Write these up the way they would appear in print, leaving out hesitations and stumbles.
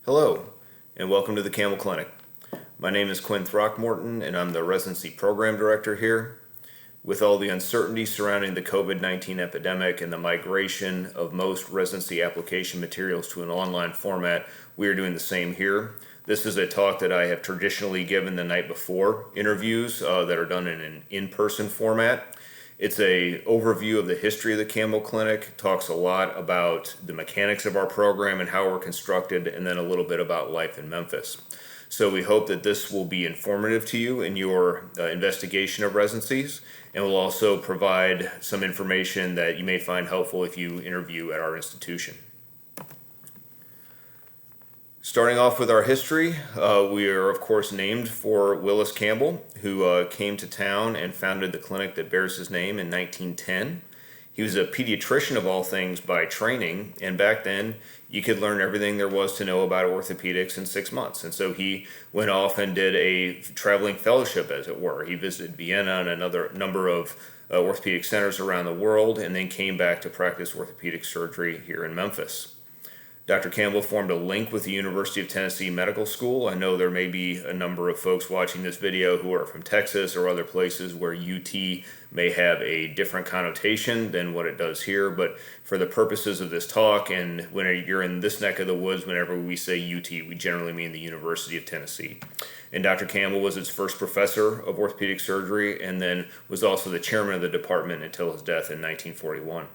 Hello, and welcome to the Campbell Clinic. My name is Quinn Throckmorton, and I'm the Residency Program Director here. With all the uncertainty surrounding the COVID-19 epidemic and the migration of most residency application materials to an online format, we are doing the same here. This is a talk that I have traditionally given the night before interviews that are done in an in-person format. It's an overview of the history of the Campbell Clinic, talks a lot about the mechanics of our program and how we're constructed, and then a little bit about life in Memphis. So we hope that this will be informative to you in your investigation of residencies, and will also provide some information that you may find helpful if you interview at our institution. Starting off with our history, we are of course named for Willis Campbell, who came to town and founded the clinic that bears his name in 1910. He was a pediatrician of all things by training, and back then you could learn everything there was to know about orthopedics in 6 months. And so he went off and did a traveling fellowship, as it were. He visited Vienna and another number of orthopedic centers around the world, and then came back to practice orthopedic surgery here in Memphis. Dr. Campbell formed a link with the University of Tennessee Medical School. I know there may be a number of folks watching this video who are from Texas or other places where UT may have a different connotation than what it does here, but for the purposes of this talk, and when you're in this neck of the woods, whenever we say UT, we generally mean the University of Tennessee. And Dr. Campbell was its first professor of orthopedic surgery, and then was also the chairman of the department until his death in 1941.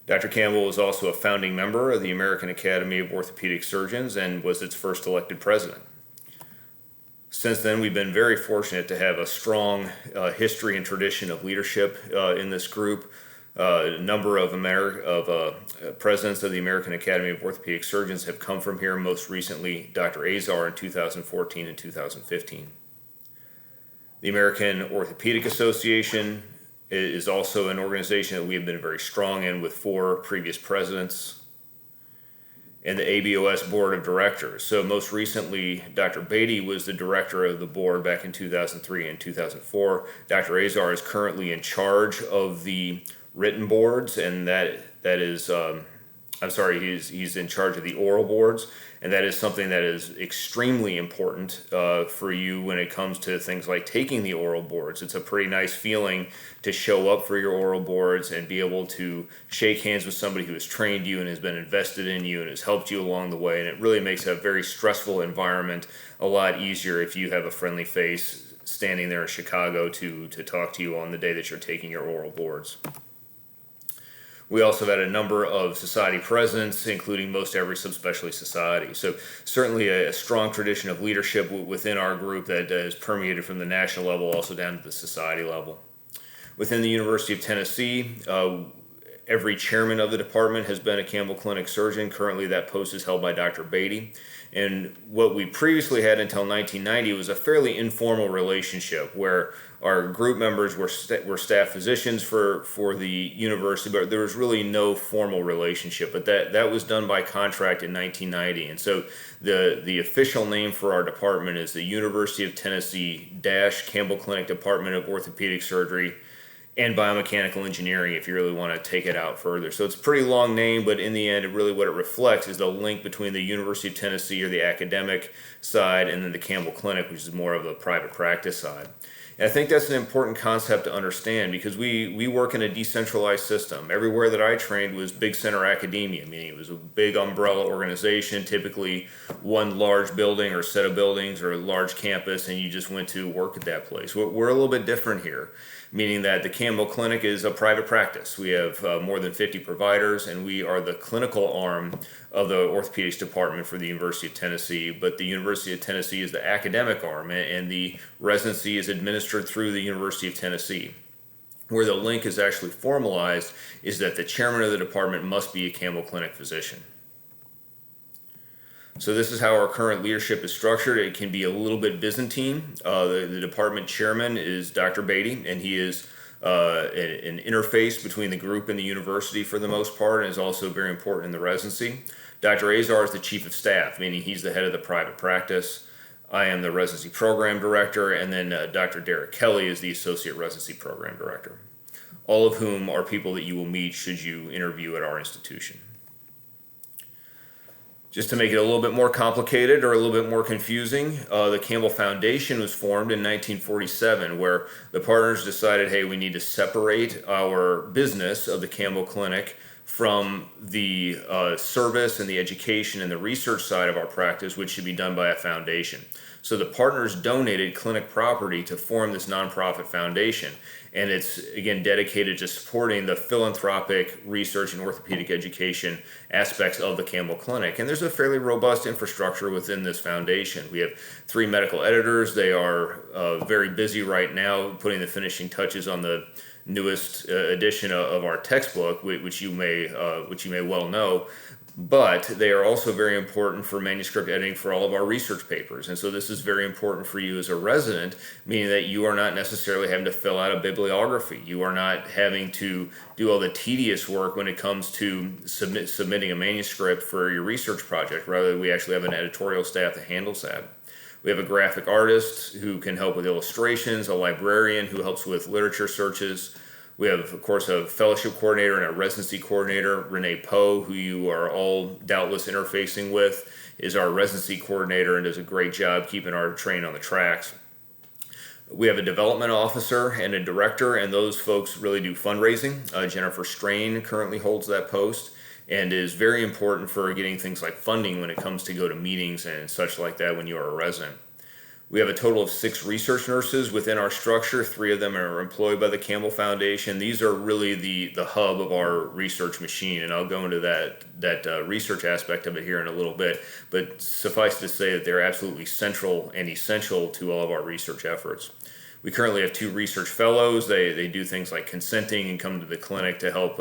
Dr. Campbell was also a founding member of the American Academy of Orthopedic Surgeons and was its first elected president. Since then, we've been very fortunate to have a strong history and tradition of leadership in this group. A number of presidents of the American Academy of Orthopedic Surgeons have come from here, most recently Dr. Azar in 2014 and 2015. The American Orthopedic Association is also an organization that we have been very strong in with 4 previous presidents, and the ABOS Board of Directors. So most recently, Dr. Beatty was the director of the board back in 2003 and 2004. Dr. Azar is currently in charge of the written boards, and he's in charge of the oral boards, and that is something that is extremely important for you when it comes to things like taking the oral boards. It's a pretty nice feeling to show up for your oral boards and be able to shake hands with somebody who has trained you and has been invested in you and has helped you along the way, and it really makes a very stressful environment a lot easier if you have a friendly face standing there in Chicago to talk to you on the day that you're taking your oral boards. We also had a number of society presidents, including most every subspecialty society. So certainly a strong tradition of leadership within our group that is permeated from the national level also down to the society level. Within the University of Tennessee, every chairman of the department has been a Campbell Clinic surgeon. Currently that post is held by Dr. Beatty. And what we previously had until 1990 was a fairly informal relationship where our group members were staff physicians for the university, but there was really no formal relationship. But that was done by contract in 1990. And so the official name for our department is the University of Tennessee Campbell Clinic Department of Orthopedic Surgery and Biomechanical Engineering, if you really want to take it out further. So it's a pretty long name, but in the end, what it reflects is the link between the University of Tennessee, or the academic side, and then the Campbell Clinic, which is more of a private practice side. And I think that's an important concept to understand, because we work in a decentralized system. Everywhere that I trained was big center academia, meaning it was a big umbrella organization, typically one large building or set of buildings or a large campus, and you just went to work at that place. We're a little bit different here, meaning that the Campbell Clinic is a private practice. We have more than 50 providers, and we are the clinical arm of the orthopedics department for the University of Tennessee, but the University of Tennessee is the academic arm, and the residency is administered through the University of Tennessee. Where the link is actually formalized is that the chairman of the department must be a Campbell Clinic physician. So this is how our current leadership is structured. It can be a little bit Byzantine. The department chairman is Dr. Beatty, and he is an interface between the group and the university for the most part, and is also very important in the residency. Dr. Azar is the chief of staff, meaning he's the head of the private practice. I am the residency program director, and then Dr. Derek Kelly is the associate residency program director. All of whom are people that you will meet should you interview at our institution. Just to make it a little bit more complicated or a little bit more confusing, the Campbell Foundation was formed in 1947, where the partners decided, hey, we need to separate our business of the Campbell Clinic from the service and the education and the research side of our practice, which should be done by a foundation. So the partners donated clinic property to form this nonprofit foundation. And it's, again, dedicated to supporting the philanthropic research and orthopedic education aspects of the Campbell Clinic. And there's a fairly robust infrastructure within this foundation. We have 3 medical editors. They are very busy right now putting the finishing touches on the newest edition of our textbook, which you may well know. But they are also very important for manuscript editing for all of our research papers. And so this is very important for you as a resident, meaning that you are not necessarily having to fill out a bibliography. You are not having to do all the tedious work when it comes to submitting a manuscript for your research project. Rather, we actually have an editorial staff that handles that. We have a graphic artist who can help with illustrations, a librarian who helps with literature searches. We have, of course, a fellowship coordinator and a residency coordinator. Renee Poe, who you are all doubtless interfacing with, is our residency coordinator and does a great job keeping our train on the tracks. We have a development officer and a director, and those folks really do fundraising. Jennifer Strain currently holds that post and is very important for getting things like funding when it comes to go to meetings and such like that when you are a resident. We have a total of 6 research nurses within our structure. 3 of them are employed by the Campbell Foundation. These are really the hub of our research machine, and I'll go into that research aspect of it here in a little bit. But suffice to say that they're absolutely central and essential to all of our research efforts. We currently have 2 research fellows. They do things like consenting and come to the clinic to help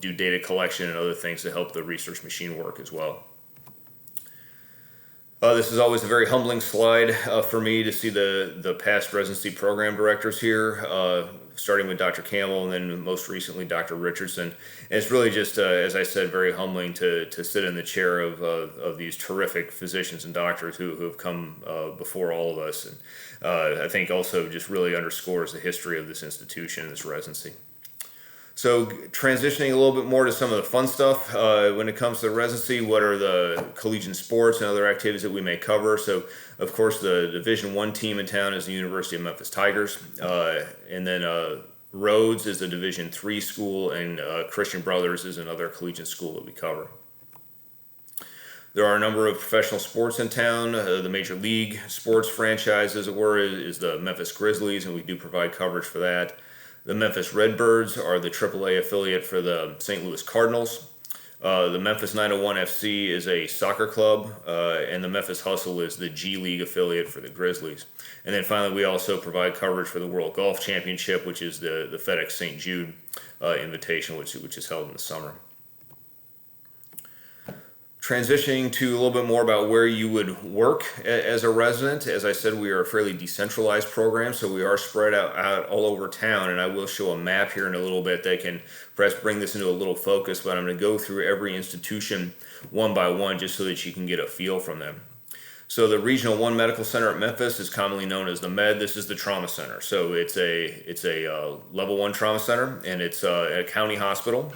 do data collection and other things to help the research machine work as well. This is always a very humbling slide for me to see the past residency program directors here, starting with Dr. Campbell and then most recently Dr. Richardson. And it's really just, as I said, very humbling to sit in the chair of these terrific physicians and doctors who have come before all of us. And I think also just really underscores the history of this institution, this residency. So transitioning a little bit more to some of the fun stuff when it comes to the residency, what are the collegiate sports and other activities that we may cover? So, of course, the Division I team in town is the University of Memphis Tigers. And then Rhodes is a Division III school, and Christian Brothers is another collegiate school that we cover. There are a number of professional sports in town. The major league sports franchise, as it were, is the Memphis Grizzlies, and we do provide coverage for that. The Memphis Redbirds are the AAA affiliate for the St. Louis Cardinals. The Memphis 901 FC is a soccer club, and the Memphis Hustle is the G League affiliate for the Grizzlies. And then finally, we also provide coverage for the World Golf Championship, which is the FedEx St. Jude invitation, which is held in the summer. Transitioning to a little bit more about where you would work as a resident. As I said, we are a fairly decentralized program, so we are spread out all over town, and I will show a map here in a little bit that can perhaps bring this into a little focus, but I'm going to go through every institution one by one just so that you can get a feel from them. So the Regional 1 Medical Center at Memphis is commonly known as the Med. This is the trauma center. So it's a level 1 trauma center, and it's a county hospital.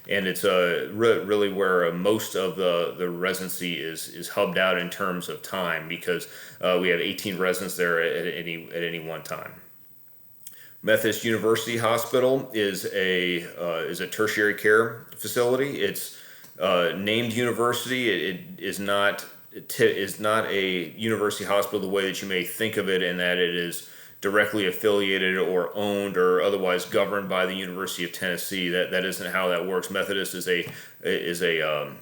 And it's really where most of the residency is hubbed out in terms of time, because we have 18 residents there at any one time. Methodist University Hospital is a tertiary care facility. It's named university. It is not a university hospital the way that you may think of it, in that it is directly affiliated or owned or otherwise governed by the University of Tennessee. That isn't how that works. Methodist is a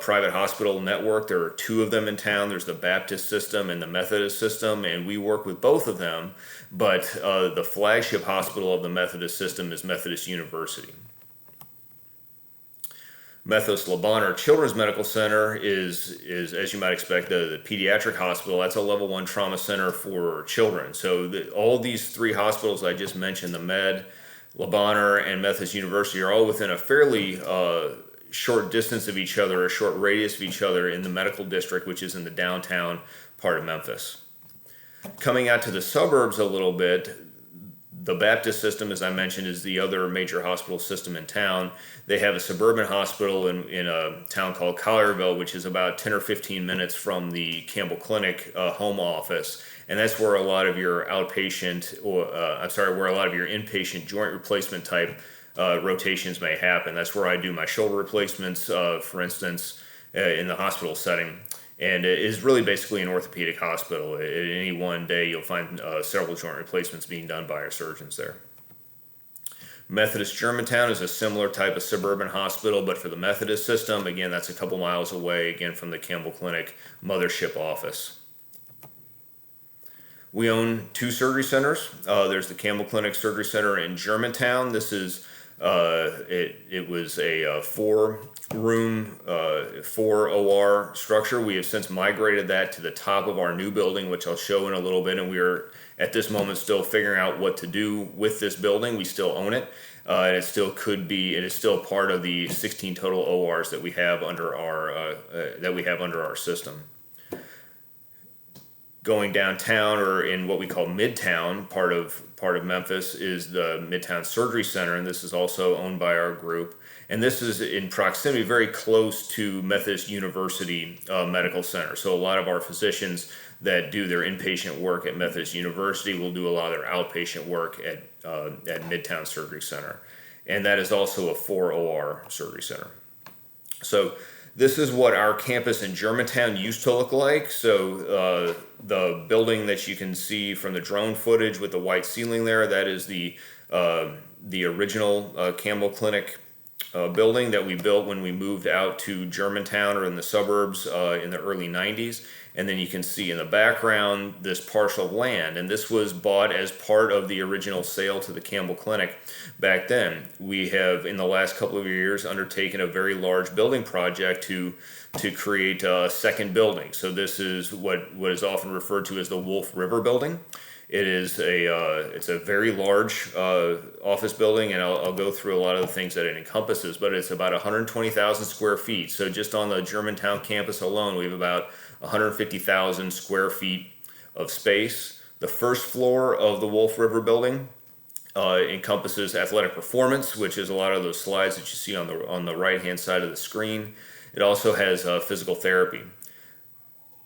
private hospital network. There are 2 of them in town. There's the Baptist system and the Methodist system, and we work with both of them. But the flagship hospital of the Methodist system is Methodist University. Methodist LeBonheur Children's Medical Center is, as you might expect, the pediatric hospital. That's a level 1 trauma center for children. So all these 3 hospitals I just mentioned, the Med, LeBonheur, and Methodist University, are all within a fairly short distance of each other, a short radius of each other in the medical district, which is in the downtown part of Memphis. Coming out to the suburbs a little bit, The Baptist system, as I mentioned, is the other major hospital system in town. They have a suburban hospital in a town called Collierville, which is about 10 or 15 minutes from the Campbell Clinic home office. And that's where a lot of your outpatient, where a lot of your inpatient joint replacement type rotations may happen. That's where I do my shoulder replacements, for instance, in the hospital setting. And it is really basically an orthopedic hospital. At any one day, you'll find several joint replacements being done by our surgeons there. Methodist Germantown is a similar type of suburban hospital, but for the Methodist system, again, that's a couple miles away, again, from the Campbell Clinic mothership office. We own 2 surgery centers. There's the Campbell Clinic Surgery Center in Germantown. This is it was a 4-room, 4 OR structure. We have since migrated that to the top of our new building, which I'll show in a little bit, and we are at this moment still figuring out what to do with this building. We still own it, and it is still part of the 16 total ORs that we have under our system. Going downtown, or in what we call Midtown, part of Memphis, is the Midtown Surgery Center, and this is also owned by our group. And this is in proximity, very close to Methodist University Medical Center. So a lot of our physicians that do their inpatient work at Methodist University will do a lot of their outpatient work at Midtown Surgery Center. And that is also a 4 OR surgery center. So this is what our campus in Germantown used to look like. So the building that you can see from the drone footage with the white ceiling there, that is the original Campbell Clinic building that we built when we moved out to Germantown, or in the suburbs, in the early 90s. And then you can see in the background this parcel of land, and this was bought as part of the original sale to the Campbell Clinic back then. We have, in the last couple of years, undertaken a very large building project to create a second building. So this is what is often referred to as the Wolf River Building. It is it's a very large office building, and I'll go through a lot of the things that it encompasses, but it's about 120,000 square feet. So just on the Germantown campus alone, we have about 150,000 square feet of space. The first floor of the Wolf River Building encompasses athletic performance, which is a lot of those slides that you see on the right-hand side of the screen. It also has physical therapy.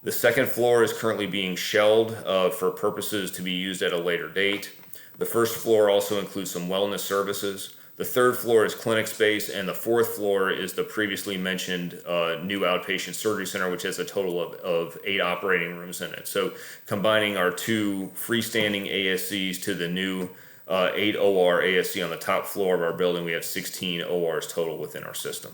The second floor is currently being shelled for purposes to be used at a later date. The first floor also includes some wellness services. The third floor is clinic space, and the fourth floor is the previously mentioned new outpatient surgery center, which has a total of 8 operating rooms in it. So combining our 2 freestanding ASCs to the new 8 OR ASC on the top floor of our building, we have 16 ORs total within our system.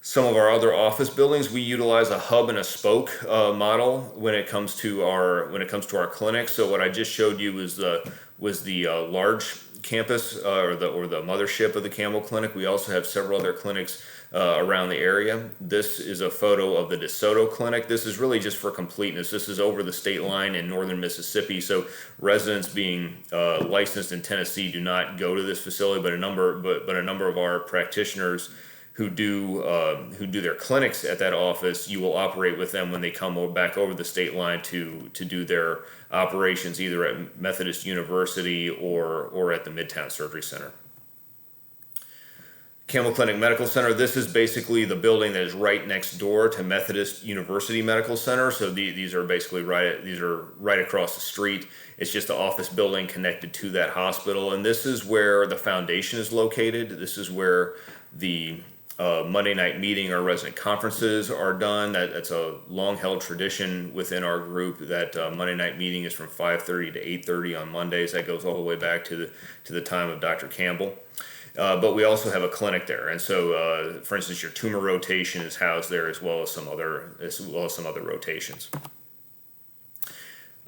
Some of our other office buildings, we utilize a hub and a spoke model when it comes to our clinics. So what I just showed you was the large campus or the mothership of the Campbell Clinic. We also have several other clinics around the area. This is a photo of the DeSoto Clinic. This is really just for completeness. This is over the state line in northern Mississippi. So residents being licensed in Tennessee do not go to this facility, but a number of our practitioners who do their clinics at that office, you will operate with them when they come back over the state line to do their operations either at Methodist University or at the Midtown Surgery Center. Campbell Clinic Medical Center, this is basically the building that is right next door to Methodist University Medical Center. So these are basically right across the street. It's just the office building connected to that hospital. And this is where the foundation is located. This is where the Monday night meeting, our resident conferences are done. That's a long-held tradition within our group that Monday night meeting is from 5:30 to 8:30 on Mondays. That goes all the way back to the time of Dr. Campbell. But we also have a clinic there, and so, for instance, your tumor rotation is housed there as well as some other rotations.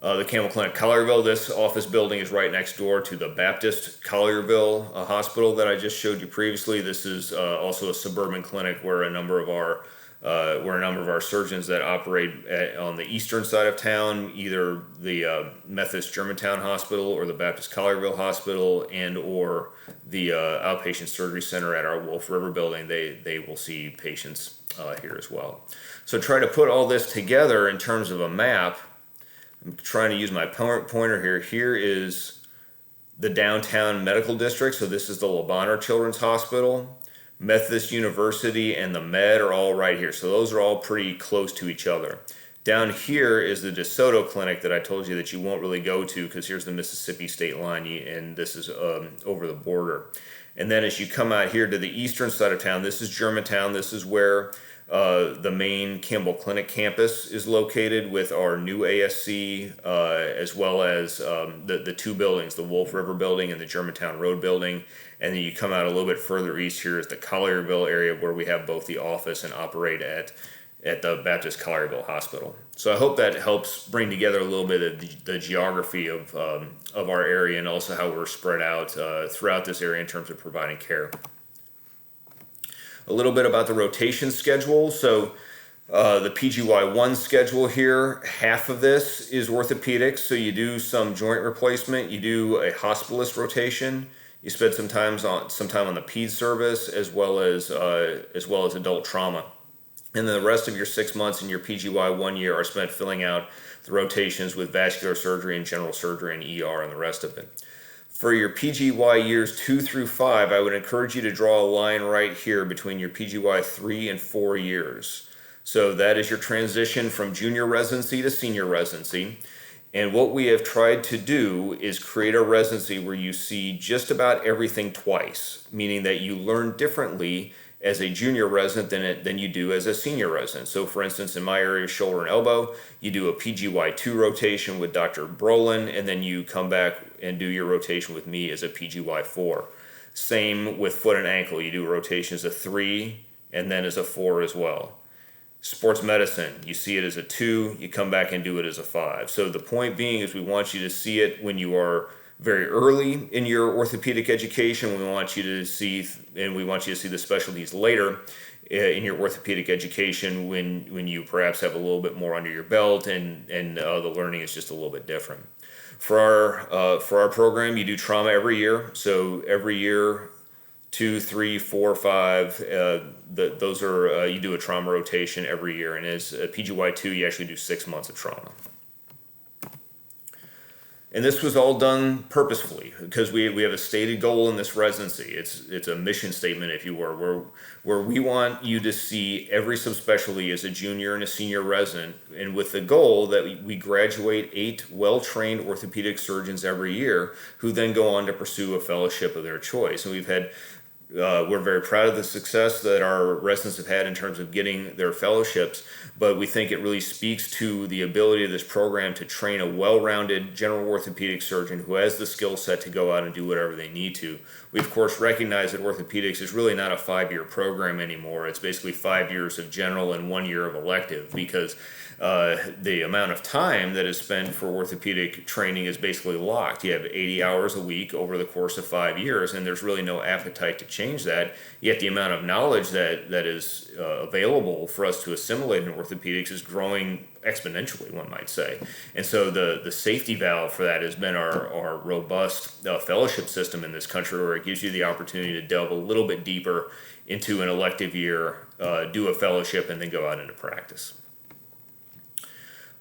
The Campbell Clinic Collierville, this office building is right next door to the Baptist Collierville hospital that I just showed you previously. This is also a suburban clinic where a number of our surgeons that operate on the eastern side of town, either the Methodist Germantown Hospital or the Baptist Collierville Hospital and or the outpatient surgery center at our Wolf River building, they will see patients here as well. So try to put all this together in terms of a map. I'm trying to use my pointer here. Here is the downtown medical district, so this is the LeBonheur Children's Hospital, Methodist University, and the Med are all right here. So those are all pretty close to each other. Down here is the DeSoto Clinic that I told you that you won't really go to because here's the Mississippi state line, and this is over the border. And then as you come out here to the eastern side of town, this is Germantown. This is where the main Campbell Clinic campus is located with our new ASC, as well as the two buildings, the Wolf River building and the Germantown Road building. And then you come out a little bit further east here is the Collierville area where we have both the office and operate at the Baptist Collierville Hospital. So I hope that helps bring together a little bit of the geography of our area and also how we're spread out throughout this area in terms of providing care. A little bit about the rotation schedule. So the PGY1 schedule here, half of this is orthopedics. So you do some joint replacement, you do a hospitalist rotation, you spend some time on the peds service as well as adult trauma. And then the rest of your 6 months in your PGY 1 year are spent filling out the rotations with vascular surgery and general surgery and ER and the rest of it. For your PGY years 2 through 5, I would encourage you to draw a line right here between your PGY 3 and 4 years. So that is your transition from junior residency to senior residency. And what we have tried to do is create a residency where you see just about everything twice, meaning that you learn differently as a junior resident than you do as a senior resident. So for instance, in my area, shoulder and elbow, you do a PGY2 rotation with Dr. Brolin, and then you come back and do your rotation with me as a PGY4. Same with foot and ankle. You do a rotation as a 3 and then as a 4 as well. Sports medicine, you see it as a 2, you come back and do it as a 5. So the point being is we want you to see it when you are very early in your orthopedic education. We want you to see the specialties later in your orthopedic education when you perhaps have a little bit more under your belt and the learning is just a little bit different. For our program, you do trauma every year. So every year, 2, 3, 4, 5. Those are you do a trauma rotation every year, and as a PGY2, you actually do 6 months of trauma. And this was all done purposefully because we have a stated goal in this residency. It's a mission statement, if you were, where we want you to see every subspecialty as a junior and a senior resident, and with the goal that we graduate 8 well-trained orthopedic surgeons every year who then go on to pursue a fellowship of their choice. And we're very proud of the success that our residents have had in terms of getting their fellowships, but we think it really speaks to the ability of this program to train a well-rounded general orthopedic surgeon who has the skill set to go out and do whatever they need to. We, of course, recognize that orthopedics is really not a 5-year program anymore. It's basically 5 years of general and 1 year of elective because the amount of time that is spent for orthopedic training is basically locked. You have 80 hours a week over the course of 5 years, and there's really no appetite to change that. Yet the amount of knowledge that is available for us to assimilate in orthopedics is growing exponentially, one might say. And so the safety valve for that has been our robust fellowship system in this country, where it gives you the opportunity to delve a little bit deeper into an elective year, do a fellowship, and then go out into practice.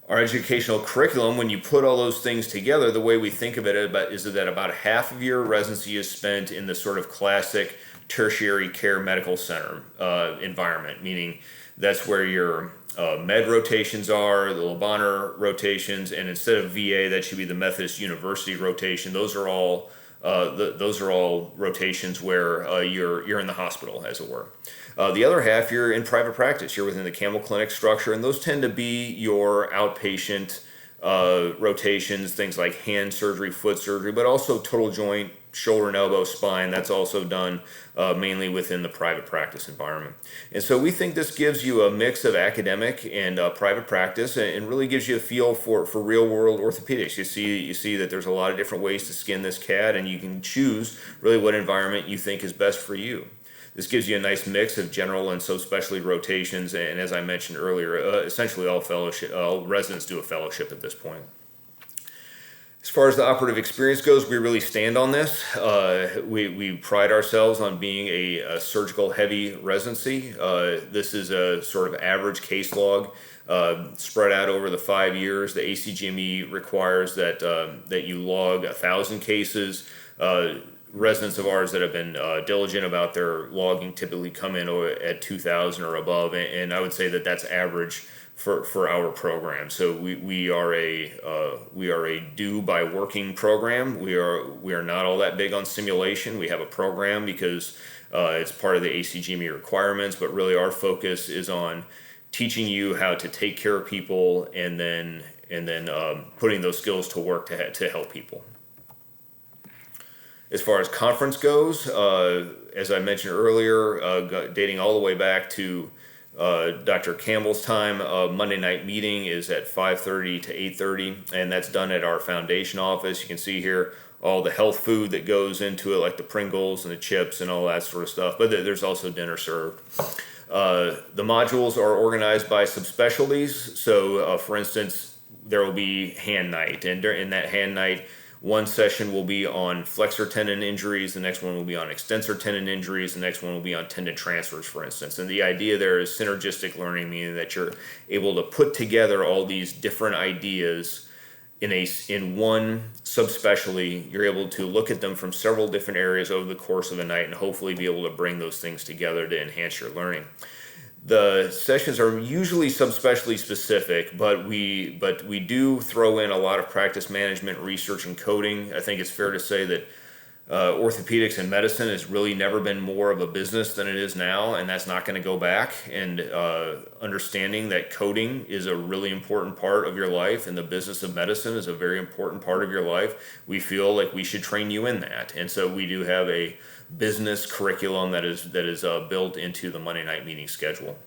Our educational curriculum, when you put all those things together, the way we think of it is that about half of your residency is spent in the sort of classic tertiary care medical center environment, meaning that's where your med rotations are, the LeBonheur rotations, and instead of VA, that should be the Methodist University rotation. Those are all rotations where you're in the hospital, as it were. The other half, you're in private practice. You're within the Campbell Clinic structure, and those tend to be your outpatient rotations, things like hand surgery, foot surgery, but also total joint, shoulder and elbow, spine. That's also done mainly within the private practice environment. And so we think this gives you a mix of academic and private practice, and really gives you a feel for real world orthopedics. You see that there's a lot of different ways to skin this cat, and you can choose really what environment you think is best for you. This gives you a nice mix of general and subspecialty rotations, and as I mentioned earlier, essentially all residents do a fellowship at this point. As far as the operative experience goes, we really stand on this. We pride ourselves on being a surgical heavy residency. This is a sort of average case log spread out over the 5 years. The ACGME requires that you log 1,000 cases Residents of ours that have been diligent about their logging typically come in at 2,000 or above, and I would say that that's average for our program. So we are a do by working program. We are not all that big on simulation. We have a program because it's part of the ACGME requirements, but really our focus is on teaching you how to take care of people and then putting those skills to work to help people. As far as conference goes, as I mentioned earlier, dating all the way back to Dr. Campbell's time, Monday night meeting is at 5:30 to 8:30, and that's done at our foundation office. You can see here all the health food that goes into it, like the Pringles and the chips and all that sort of stuff, but there's also dinner served. The modules are organized by subspecialties, so for instance, there will be hand night, and in that hand night, one session will be on flexor tendon injuries, the next one will be on extensor tendon injuries, the next one will be on tendon transfers, for instance. And the idea there is synergistic learning, meaning that you're able to put together all these different ideas in one subspecialty. You're able to look at them from several different areas over the course of a night and hopefully be able to bring those things together to enhance your learning. The sessions are usually subspecialty specific, but we do throw in a lot of practice management, research, and coding. I think it's fair to say that orthopedics and medicine has really never been more of a business than it is now, and that's not going to go back. And understanding that coding is a really important part of your life, and the business of medicine is a very important part of your life, we feel like we should train you in that. And so we do have a business curriculum that is built into the Monday night meeting schedule.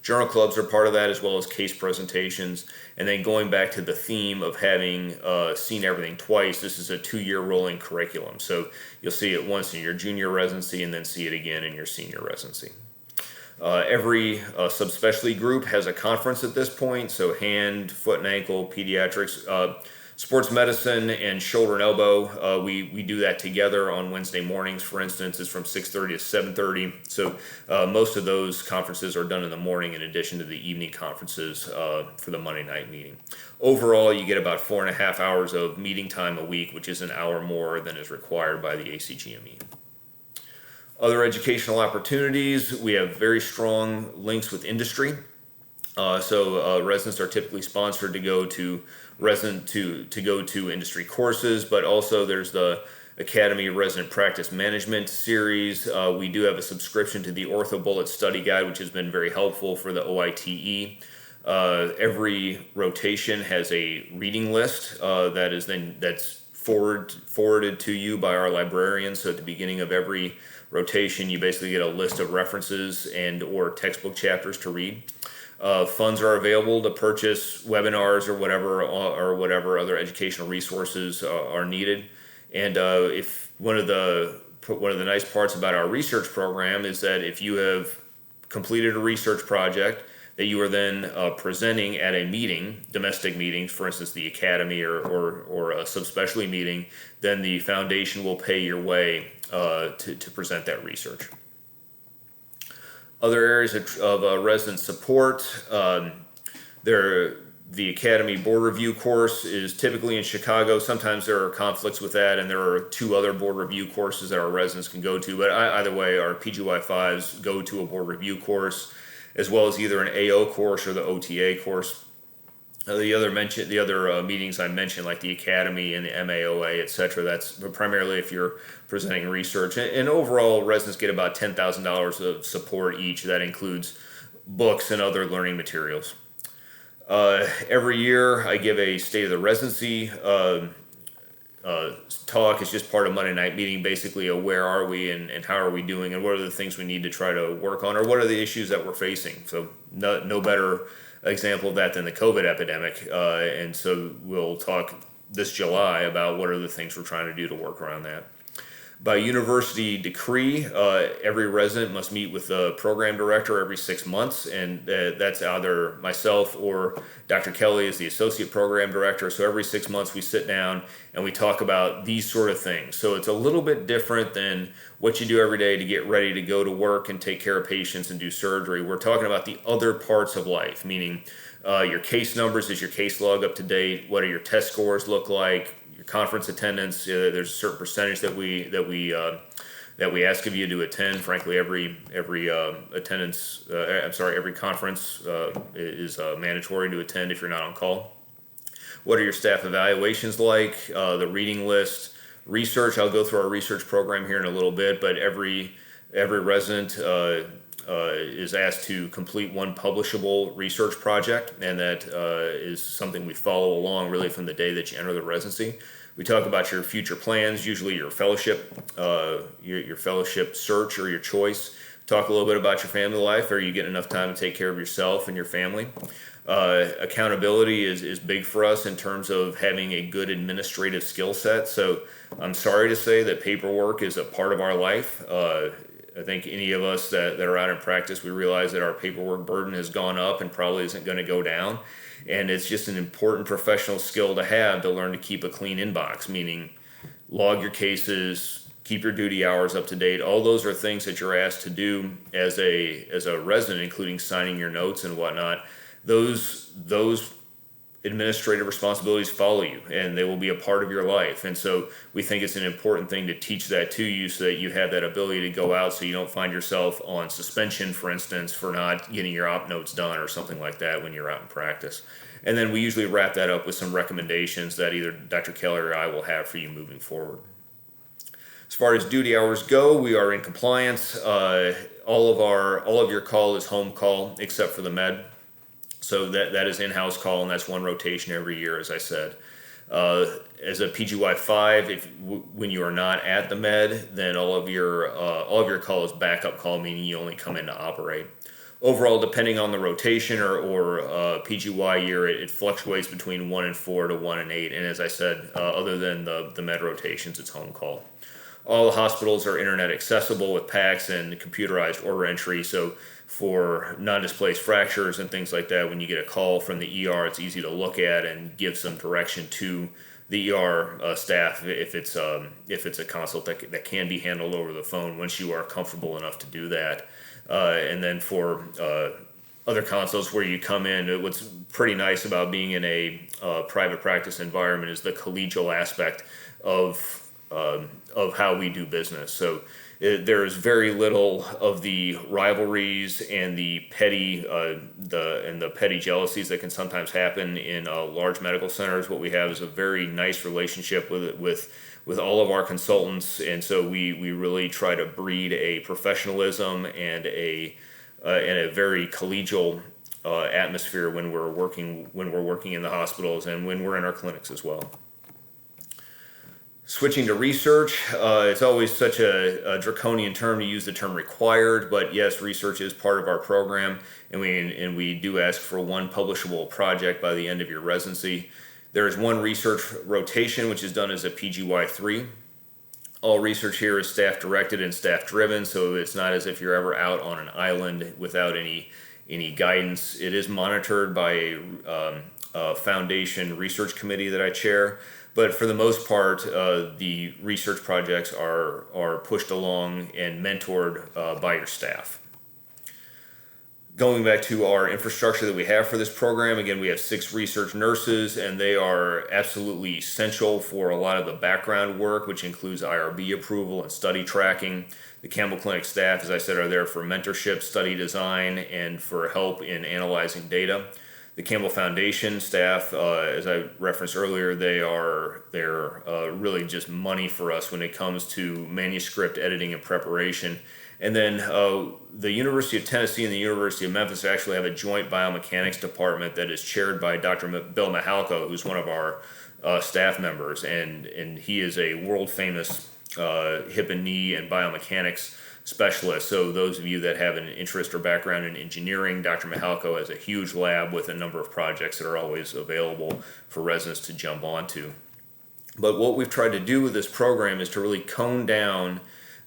Journal clubs are part of that, as well as case presentations. And then going back to the theme of having seen everything twice, this is a 2-year rolling curriculum. So you'll see it once in your junior residency and then see it again in your senior residency. Every subspecialty group has a conference at this point. So hand, foot and ankle, pediatrics, sports medicine, and shoulder and elbow, we do that together on Wednesday mornings, for instance. It's from 6:30 to 7:30. So most of those conferences are done in the morning in addition to the evening conferences for the Monday night meeting. Overall, you get about 4.5 hours of meeting time a week, which is an hour more than is required by the ACGME. Other educational opportunities, we have very strong links with industry. So residents are typically sponsored to go to industry courses, but also there's the Academy Resident Practice Management series. We do have a subscription to the Ortho Bullet Study Guide, which has been very helpful for the OITE. Every rotation has a reading list that's forwarded to you by our librarians. So at the beginning of every rotation, you basically get a list of references and or textbook chapters to read. Funds are available to purchase webinars or whatever other educational resources are needed. And if one of the nice parts about our research program is that if you have completed a research project that you are then presenting at a meeting, domestic meetings, for instance, the academy or a subspecialty meeting, then the foundation will pay your way to present that research. Other areas of resident support, the Academy Board Review course is typically in Chicago. Sometimes there are conflicts with that, and there are 2 other board review courses that our residents can go to. But either way, our PGY5s go to a board review course, as well as either an AO course or the OTA course. The other meetings I mentioned, like the Academy and the MAOA, etc., that's primarily if you're presenting research. And overall, residents get about $10,000 of support each. That includes books and other learning materials. Every year, I give a State of the Residency talk. It's just part of Monday night meeting, basically a where are we and how are we doing and what are the things we need to try to work on or what are the issues that we're facing. So no better example of that than the COVID epidemic, and so we'll talk this July about what are the things we're trying to do to work around that. By university decree, every resident must meet with the program director every 6 months, and that's either myself or Dr. Kelly is the associate program director. So every 6 months we sit down and we talk about these sort of things. So it's a little bit different than what you do every day to get ready to go to work and take care of patients and do surgery. We're talking about the other parts of life, meaning your case numbers, is your case log up to date? What do your test scores look like? your conference attendance. There's a certain percentage that we ask of you to attend. Frankly, every attendance, every conference is mandatory to attend if you're not on call. What are your staff evaluations like? The reading list, research. I'll go through our research program here in a little bit, but every resident is asked to complete one publishable research project, and that is something we follow along really from the day that you enter the residency. We talk about your future plans, usually your fellowship, your fellowship search or your choice. Talk a little bit about your family life. Are you getting enough time to take care of yourself and your family? Accountability is big for us in terms of having a good administrative skill set. So I'm sorry to say that paperwork is a part of our life. I think any of us that are out in practice, we realize that our paperwork burden has gone up and probably isn't going to go down. And it's just an important professional skill to have, to learn to keep a clean inbox, meaning log your cases, keep your duty hours up to date. All those are things that you're asked to do as a resident, including signing your notes and whatnot. Those administrative responsibilities follow you, and they will be a part of your life. And so we think it's an important thing to teach that to you so that you have that ability to go out, so you don't find yourself on suspension, for instance, for not getting your op notes done or something like that when you're out in practice. And then we usually wrap that up with some recommendations that either Dr. Kelly or I will have for you moving forward. As far as duty hours go, we are in compliance. All of your call is home call except for the med. So that is in-house call, and that's one rotation every year, as I said. As a PGY 5, when you are not at the med, then all of your call is backup call, meaning you only come in to operate. Overall, depending on the rotation or PGY year, it fluctuates between 1 and 4 to 1 and 8. And as I said, other than the med rotations, it's home call. All the hospitals are internet accessible with PACS and computerized order entry. So for non-displaced fractures and things like that, when you get a call from the ER, it's easy to look at and give some direction to the ER staff if it's a consult that can be handled over the phone once you are comfortable enough to do that. And then for other consults where you come in, what's pretty nice about being in a private practice environment is the collegial aspect of how we do business. So there is very little of the rivalries and the petty petty jealousies that can sometimes happen in large medical centers. What we have is a very nice relationship with all of our consultants, and so we really try to breed a professionalism and a very collegial atmosphere when we're working in the hospitals and when we're in our clinics as well. Switching to research, it's always such a draconian term to use the term required, but yes, research is part of our program, and we do ask for one publishable project by the end of your residency. There is one research rotation, which is done as a PGY 3. All research here is staff directed and staff driven, so it's not as if you're ever out on an island without any guidance. It is monitored by a foundation research committee that I chair. But for the most part, the research projects are pushed along and mentored by your staff. Going back to our infrastructure that we have for this program, again, we have 6 research nurses, and they are absolutely essential for a lot of the background work, which includes IRB approval and study tracking. The Campbell Clinic staff, as I said, are there for mentorship, study design, and for help in analyzing data. The Campbell Foundation staff, as I referenced earlier, they're really just money for us when it comes to manuscript editing and preparation. And then the University of Tennessee and the University of Memphis actually have a joint biomechanics department that is chaired by Dr. Bill Mahalko, who's one of our staff members, and he is a world famous hip and knee and biomechanics specialist. So those of you that have an interest or background in engineering, Dr. Mahalko has a huge lab with a number of projects that are always available for residents to jump onto. But what we've tried to do with this program is to really cone down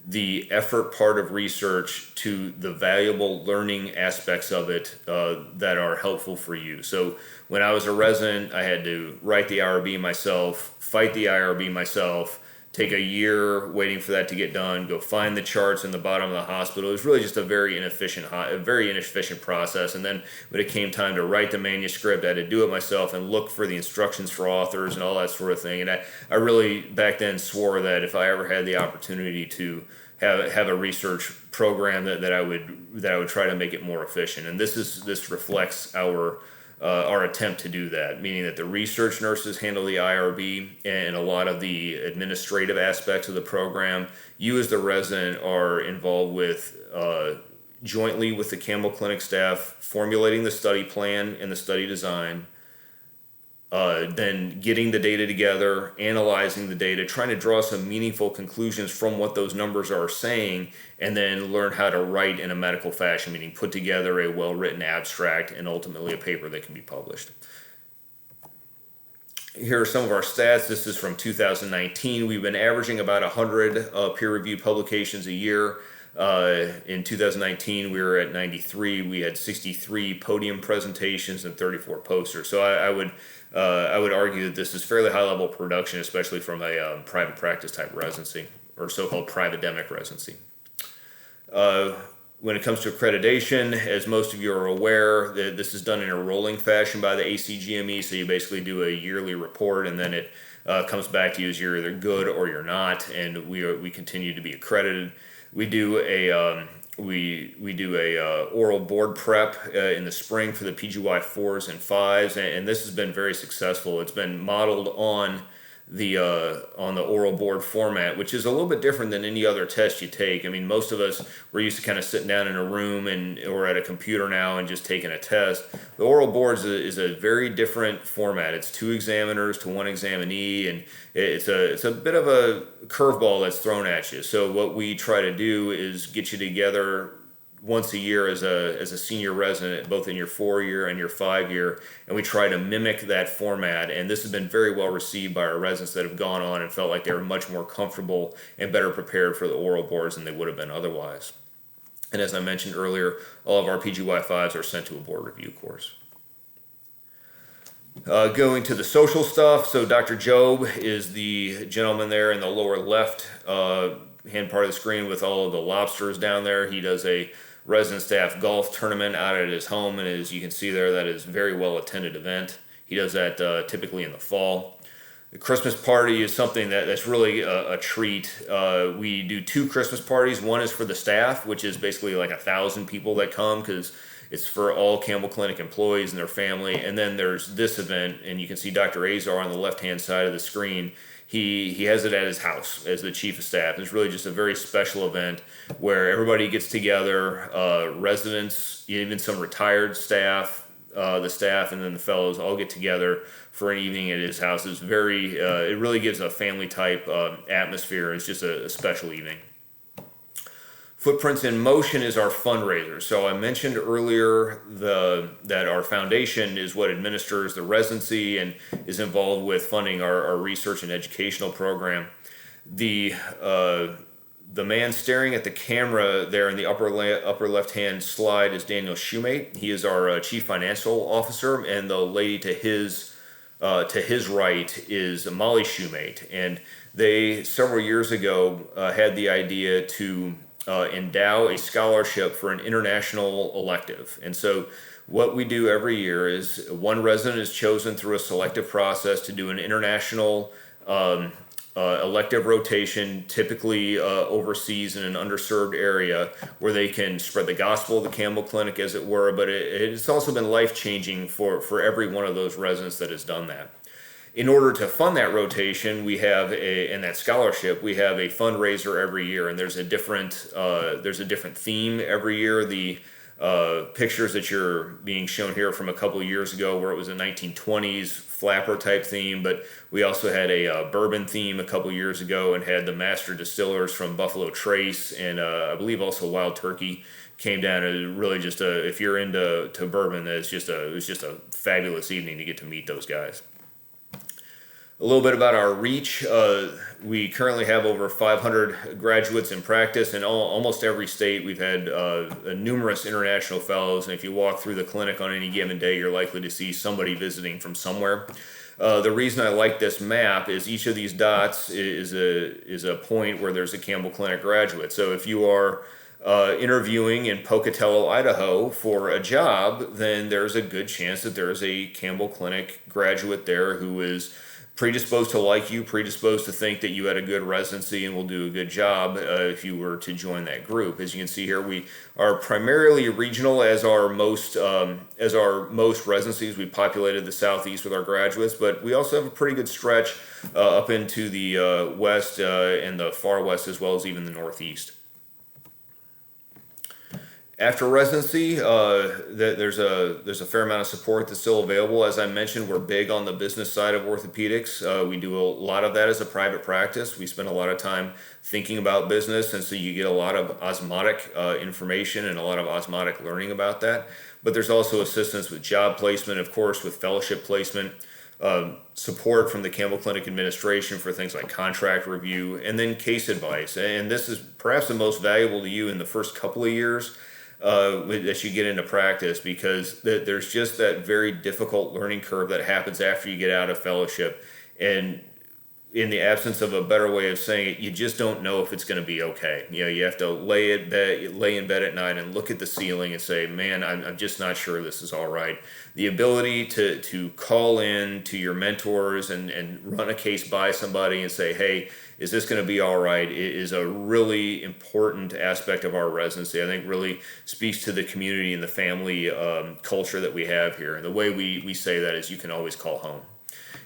the effort part of research to the valuable learning aspects of it that are helpful for you. So when I was a resident, I had to write the IRB myself, fight the IRB myself, take a year waiting for that to get done, go find the charts in the bottom of the hospital. It was really just a very inefficient process. And then when it came time to write the manuscript, I had to do it myself and look for the instructions for authors and all that sort of thing. And I really back then swore that if I ever had the opportunity to have a research program that I would try to make it more efficient. And this reflects our attempt to do that, meaning that the research nurses handle the IRB and a lot of the administrative aspects of the program. You as the resident are involved with, jointly with the Campbell Clinic staff, formulating the study plan and the study design, then getting the data together, analyzing the data, trying to draw some meaningful conclusions from what those numbers are saying, and then learn how to write in a medical fashion, meaning put together a well-written abstract and ultimately a paper that can be published. Here are some of our stats. This is from 2019. We've been averaging about 100 peer-reviewed publications a year. In 2019, we were at 93. We had 63 podium presentations and 34 posters. So I would argue that this is fairly high-level production, especially from a private practice type residency or so-called private-demic residency. When it comes to accreditation, as most of you are aware, this is done in a rolling fashion by the ACGME. So you basically do a yearly report, and then it comes back to you as you're either good or you're not, and we continue to be accredited. We do a oral board prep in the spring for the PGY 4s and 5s, and this has been very successful. It's been modeled on the oral board format, which is a little bit different than any other test you take. I mean, most of us, we're used to kind of sitting down in a room or at a computer now and just taking a test. The oral board is a very different format. It's 2 examiners to 1 examinee, and it's a bit of a curveball that's thrown at you. So what we try to do is get you together once a year as a senior resident, both in your 4-year and your 5-year, and we try to mimic that format. And this has been very well received by our residents that have gone on and felt like they were much more comfortable and better prepared for the oral boards than they would have been otherwise. And as I mentioned earlier, all of our PGY-5s are sent to a board review course. Going to the social stuff, so Dr. Job is the gentleman there in the lower left hand part of the screen with all of the lobsters down there. He does a resident staff golf tournament out at his home, and as you can see there, that is a very well attended event. He does that typically in the fall. The Christmas party is something that's really a treat. We do 2 Christmas parties. One is for the staff, which is basically like 1,000 people that come because it's for all Campbell Clinic employees and their family. And then there's this event, and you can see Dr. Azar on the left-hand side of the screen. He has it at his house as the chief of staff. It's really just a very special event where everybody gets together, residents, even some retired staff, the staff, and then the fellows all get together for an evening at his house. It's very, it really gives a family type atmosphere. It's just a special evening. Footprints in Motion is our fundraiser. So I mentioned earlier that our foundation is what administers the residency and is involved with funding our research and educational program. The man staring at the camera there in the upper left-hand slide is Daniel Shoemate. He is our chief financial officer, and the lady to his right is Molly Shoemate. And they, several years ago, had the idea to endow a scholarship for an international elective. And so what we do every year is one resident is chosen through a selective process to do an international elective rotation, typically overseas in an underserved area where they can spread the gospel of the Campbell Clinic, as it were, but it's also been life-changing for every one of those residents that has done that. In order to fund that rotation, we have and that scholarship, we have a fundraiser every year, and there's a different theme every year. The pictures that you're being shown here from a couple of years ago, where it was a 1920s flapper type theme, but we also had a bourbon theme a couple of years ago and had the master distillers from Buffalo Trace and I believe also Wild Turkey came down. And really just if you're into bourbon, it was just a fabulous evening to get to meet those guys. A little bit about our reach. We currently have over 500 graduates in practice in almost every state. We've had numerous international fellows, and if you walk through the clinic on any given day, you're likely to see somebody visiting from somewhere. The reason I like this map is each of these dots is a point where there's a Campbell Clinic graduate. So if you are interviewing in Pocatello, Idaho for a job, then there's a good chance that there's a Campbell Clinic graduate there who is predisposed to like you, predisposed to think that you had a good residency and will do a good job if you were to join that group. As you can see here, we are primarily regional as our most residencies. We populated the Southeast with our graduates, but we also have a pretty good stretch up into the West and the far West, as well as even the Northeast. After residency, there's a fair amount of support that's still available. As I mentioned, we're big on the business side of orthopedics. We do a lot of that as a private practice. We spend a lot of time thinking about business, and so you get a lot of osmotic information and a lot of osmotic learning about that. But there's also assistance with job placement, of course, with fellowship placement, support from the Campbell Clinic administration for things like contract review, and then case advice. And this is perhaps the most valuable to you in the first couple of years as you get into practice, because there's just that very difficult learning curve that happens after you get out of fellowship. And in the absence of a better way of saying it, you just don't know if it's going to be okay. You know, you have to lay in bed at night and look at the ceiling and say, man, I'm just not sure this is all right. The ability to call in to your mentors and run a case by somebody and say, hey, is this going to be all right, is a really important aspect of our residency. I think really speaks to the community and the family culture that we have here. And the way we say that is you can always call home.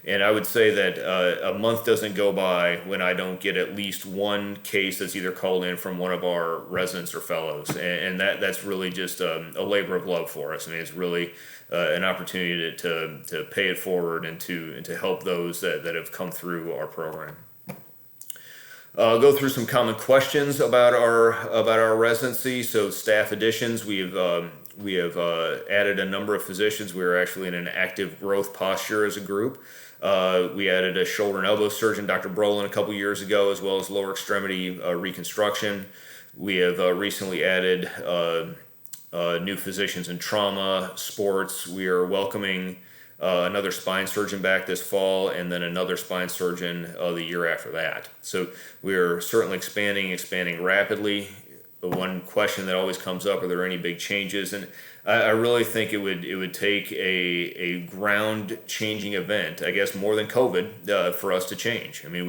And I would say that a month doesn't go by when I don't get at least one case that's either called in from one of our residents or fellows. And that's really just a labor of love for us. I mean, it's really an opportunity to pay it forward and to help those that have come through our program. I'll go through some common questions about our residency. So staff additions, we have added a number of physicians. We are actually in an active growth posture as a group. We added a shoulder and elbow surgeon, Dr. Brolin, a couple years ago, as well as lower extremity reconstruction. We have recently added new physicians in trauma, sports. We are welcoming another spine surgeon back this fall, and then another spine surgeon the year after that. So we're certainly expanding rapidly. The one question that always comes up, are there any big changes? And I really think it would take a ground-changing event, I guess more than COVID, for us to change. I mean,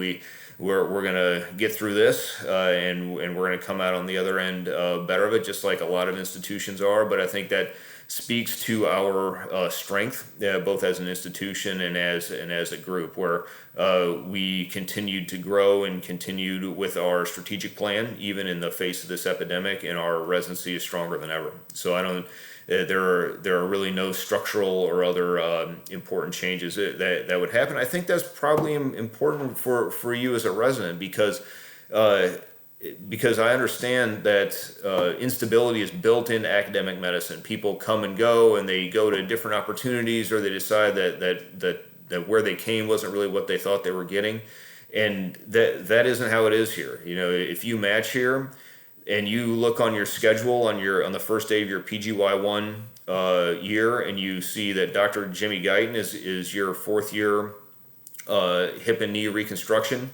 we're going to get through this, and we're going to come out on the other end better of it, just like a lot of institutions are. But I think that speaks to our strength, both as an institution and as a group, where we continued to grow and continued with our strategic plan, even in the face of this epidemic, and our residency is stronger than ever. So I don't. There are really no structural or other important changes that would happen. I think that's probably important for you as a resident, because I understand that instability is built into academic medicine. People come and go, and they go to different opportunities, or they decide that where they came wasn't really what they thought they were getting, and that isn't how it is here. You know, if you match here, and you look on your schedule on the first day of your PGY1 year, and you see that Dr. Jimmy Guyton is your fourth year hip and knee reconstruction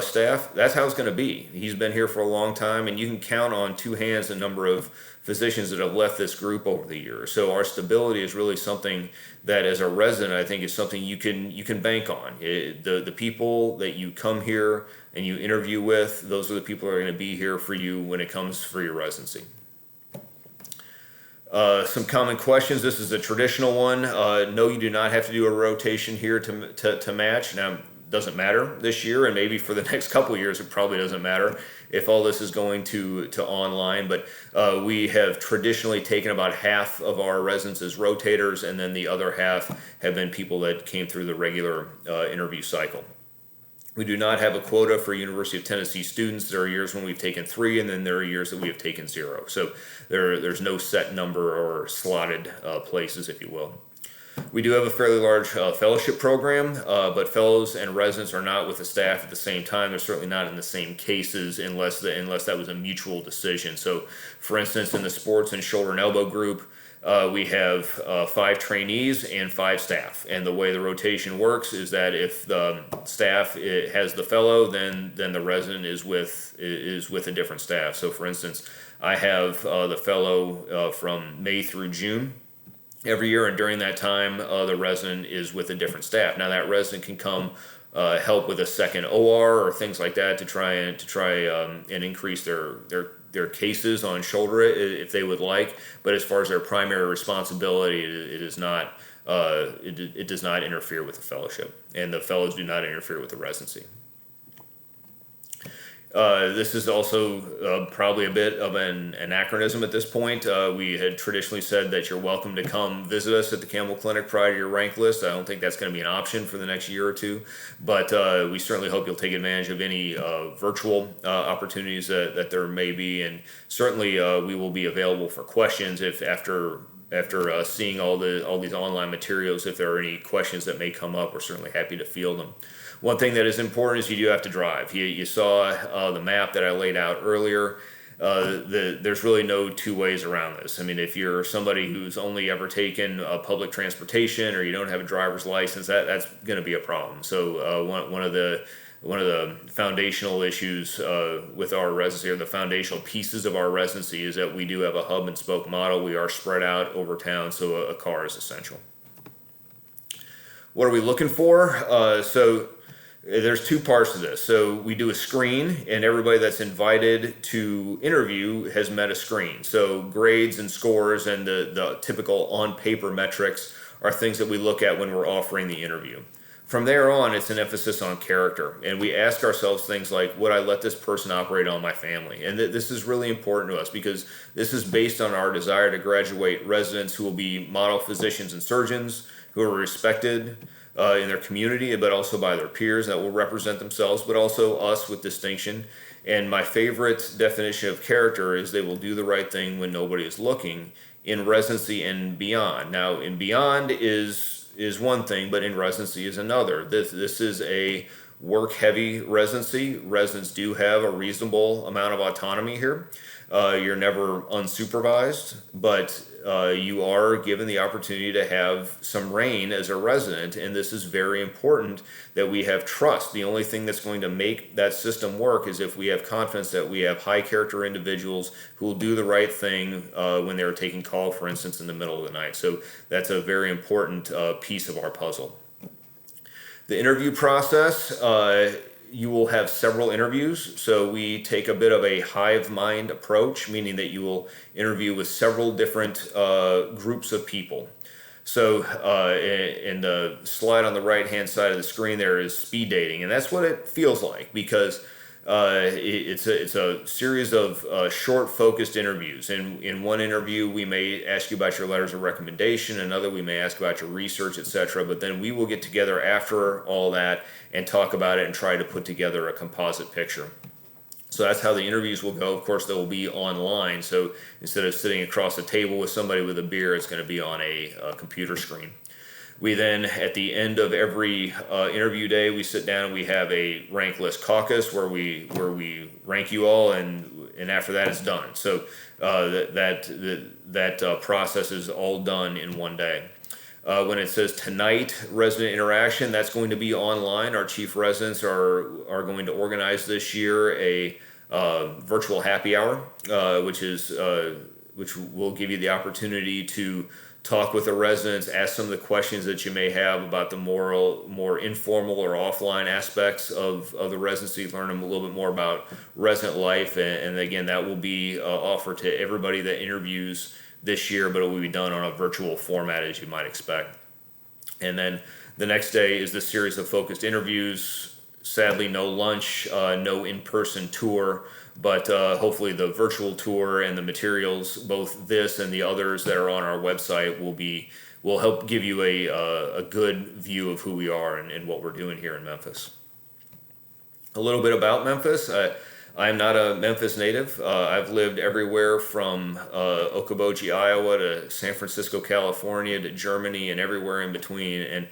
staff, that's how it's going to be. He's been here for a long time, and you can count on two hands the number of physicians that have left this group over the years. So our stability is really something that, as a resident, I think is something you can bank on. The people that you come here and you interview with, those are the people that are going to be here for you when it comes for your residency. Some common questions. This is a traditional one. No, you do not have to do a rotation here to match. Now, doesn't matter this year, and maybe for the next couple of years it probably doesn't matter if all this is going to online, but we have traditionally taken about half of our residents as rotators, and then the other half have been people that came through the regular interview cycle. We do not have a quota for University of Tennessee students. There are years when we've taken 3, and then there are years that we have taken 0. So there's no set number or slotted places, if you will. We do have a fairly large fellowship program, but fellows and residents are not with the staff at the same time. They're certainly not in the same cases unless that was a mutual decision. So, for instance, in the sports and shoulder and elbow group, We have 5 trainees and 5 staff, and the way the rotation works is that if the staff has the fellow, then the resident is with a different staff. So, for instance, I have the fellow from May through June every year, and during that time, the resident is with a different staff. Now, that resident can come help with a second OR or things like that to try and increase their cases on shoulder if they would like. But as far as their primary responsibility, it is not. It does not interfere with the fellowship, and the fellows do not interfere with the residency. This is also probably a bit of an anachronism at this point. We had traditionally said that you're welcome to come visit us at the Campbell Clinic prior to your rank list. I don't think that's going to be an option for the next year or two, but we certainly hope you'll take advantage of any virtual opportunities that there may be, and certainly we will be available for questions if after seeing all these online materials, if there are any questions that may come up, we're certainly happy to field them. One thing that is important is you do have to drive. You saw the map that I laid out earlier. There's really no two ways around this. I mean, if you're somebody who's only ever taken public transportation or you don't have a driver's license, that's going to be a problem. So one of the foundational issues with our residency, or the foundational pieces of our residency, is that we do have a hub and spoke model. We are spread out over town, so a car is essential. What are we looking for? So there's 2 parts to this. So we do a screen, and everybody that's invited to interview has met a screen. So grades and scores and the typical on-paper metrics are things that we look at when we're offering the interview. From there on, it's an emphasis on character, and we ask ourselves things like, would I let this person operate on my family? And this is really important to us because this is based on our desire to graduate residents who will be model physicians and surgeons, who are respected in their community, but also by their peers that will represent themselves, but also us with distinction. And my favorite definition of character is they will do the right thing when nobody is looking in residency and beyond. Now, in beyond is one thing, but in residency is another. This is a work-heavy residency. Residents do have a reasonable amount of autonomy here. You're never unsupervised, but you are given the opportunity to have some reign as a resident, and this is very important that we have trust. The only thing that's going to make that system work is if we have confidence that we have high character individuals who will do the right thing when they're taking call, for instance, in the middle of the night. So that's a very important piece of our puzzle. The interview process, you will have several interviews. So we take a bit of a hive mind approach, meaning that you will interview with several different groups of people. So in the slide on the right-hand side of the screen, there is speed dating, and that's what it feels like, because it's a series of short, focused interviews. In one interview, we may ask you about your letters of recommendation. Another, we may ask about your research, etc. But then we will get together after all that and talk about it and try to put together a composite picture. So that's how the interviews will go. Of course, they will be online. So instead of sitting across a table with somebody with a beer, it's going to be on a computer screen. We then, at the end of every interview day, we sit down and we have a rank list caucus where we rank you all, and after that it's done. So that process is all done in one day. When it says tonight resident interaction, that's going to be online. Our chief residents are going to organize this year a virtual happy hour, which will give you the opportunity to talk with the residents, ask some of the questions that you may have about the more informal or offline aspects of the residency, learn them a little bit more about resident life, and again, that will be offered to everybody that interviews this year, but it will be done on a virtual format as you might expect. And then the next day is the series of focused interviews. Sadly, no lunch, no in-person tour, but hopefully the virtual tour and the materials, both this and the others that are on our website, will help give you a good view of who we are and what we're doing here in Memphis. A little bit about Memphis. I'm not a Memphis native. I've lived everywhere from Okoboji, Iowa to San Francisco, California to Germany and everywhere in between. And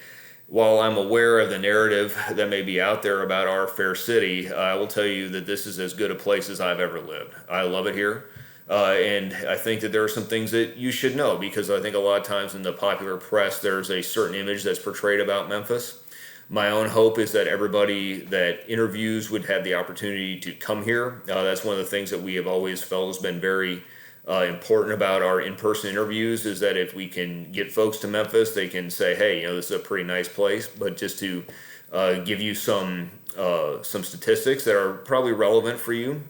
while I'm aware of the narrative that may be out there about our fair city, I will tell you that this is as good a place as I've ever lived. I love it here. And I think that there are some things that you should know, because I think a lot of times in the popular press there's a certain image that's portrayed about Memphis. My own hope is that everybody that interviews would have the opportunity to come here. That's one of the things that we have always felt has been very important about our in-person interviews, is that if we can get folks to Memphis, they can say, hey, this is a pretty nice place. But just to give you some statistics that are probably relevant for you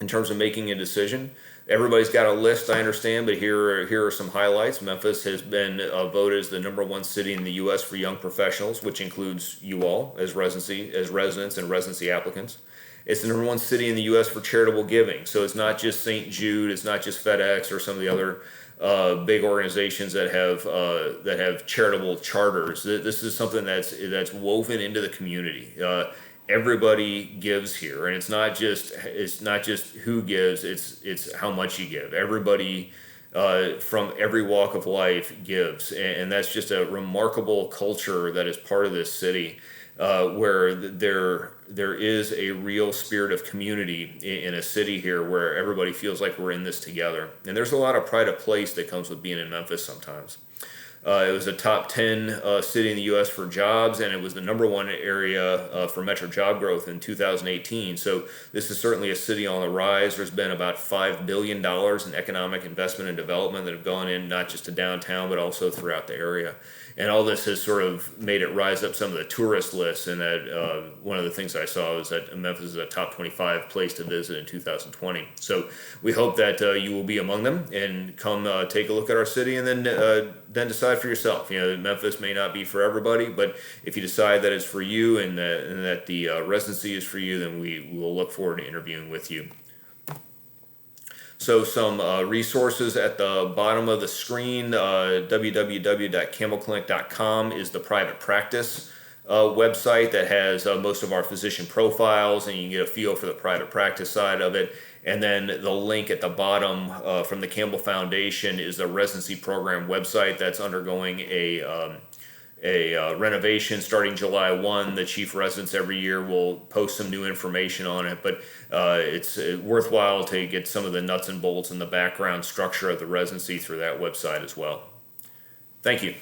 in terms of making a decision. Everybody's got a list, I understand, but here are some highlights. Memphis has been voted as the #1 city in the U.S. for young professionals, which includes you all as residents and residency applicants. It's the #1 city in the U.S. for charitable giving. So it's not just St. Jude, it's not just FedEx or some of the other big organizations that have charitable charters. This is something that's woven into the community. Everybody gives here, and it's not just who gives, it's how much you give. Everybody from every walk of life gives, and that's just a remarkable culture that is part of this city, where there is a real spirit of community in a city here where everybody feels like we're in this together. And there's a lot of pride of place that comes with being in Memphis sometimes. It was a top 10 city in the U.S. for jobs, and it was the #1 area for metro job growth in 2018. So this is certainly a city on the rise. There's been about $5 billion in economic investment and development that have gone in, not just to downtown, but also throughout the area. And all this has sort of made it rise up some of the tourist lists, and that one of the things I saw was that Memphis is a top 25 place to visit in 2020. So we hope that you will be among them and come take a look at our city, and then decide for yourself. Memphis may not be for everybody, but if you decide that it's for you and that the residency is for you, then we will look forward to interviewing with you. So some resources at the bottom of the screen. www.campbellclinic.com is the private practice website that has most of our physician profiles, and you can get a feel for the private practice side of it. And then the link at the bottom from the Campbell Foundation is the residency program website that's undergoing a renovation starting July 1. The chief residents every year will post some new information on it, but it's worthwhile to get some of the nuts and bolts and the background structure of the residency through that website as well. Thank you.